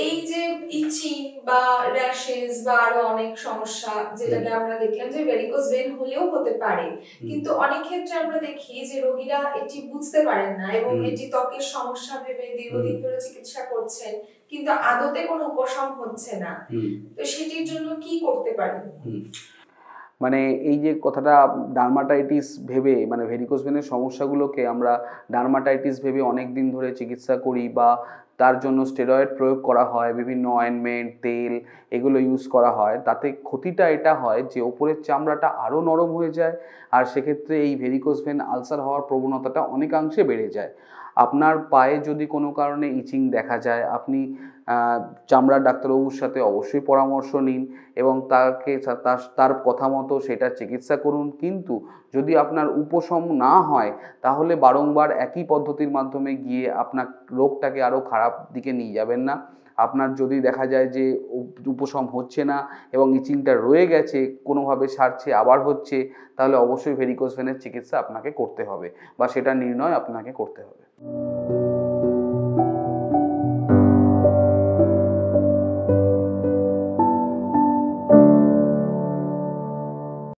এই যে ইচিং বা র্যাশেস বা আরো অনেক সমস্যা যেটাকে আমরা দেখলাম যে ভেরিকোজ ভেন হলেও হতে পারে, কিন্তু অনেক ক্ষেত্রে আমরা দেখি যে রোগীরা এটি বুঝতে পারেন না এবং এটি ত্বকের সমস্যা ভেবে দীর্ঘদিন ধরে চিকিৎসা করছেন, কিন্তু আদতে কোনো উপশম হচ্ছে না। তো সেটির জন্য কি করতে পারি? মানে এই যে কথাটা ডার্মাটাইটিস ভেবে, মানে ভেরিকোজ ভেনের সমস্যাগুলোকে আমরা ডার্মাটাইটিস ভেবে অনেক দিন ধরে চিকিৎসা করি বা তার জন্য স্টেরয়েড প্রয়োগ করা হয়, বিভিন্ন অয়েনমেন্ট, তেল এগুলো ইউজ করা হয়। তাতে ক্ষতিটা এটা হয় যে ওপরের চামড়াটা আরও নরম হয়ে যায়, আর সেক্ষেত্রে এই ভেরিকোজ ভেন আলসার হওয়ার প্রবণতাটা অনেকাংশে বেড়ে যায়। আপনার পায়ে যদি কোনো কারণে ইচিং দেখা যায়, আপনি চামড়ার ডাক্তারবাবুর সাথে অবশ্যই পরামর্শ নিন এবং তার কথা মতো সেটা চিকিৎসা করুন। কিন্তু যদি আপনার উপশম না হয়, তাহলে বারংবার একই পদ্ধতির মাধ্যমে গিয়ে আপনার রোগটাকে আরও খারাপ দিকে নিয়ে যাবেন না। আপনার যদি দেখা যায় যে উপশম হচ্ছে না এবং ইচিংটা রয়ে গেছে, কোনোভাবে সারছে আবার হচ্ছে, তাহলে অবশ্যই ভেরিকোজ ভেনের চিকিৎসা আপনাকে করতে হবে বা সেটা নির্ণয় আপনাকে করতে হবে।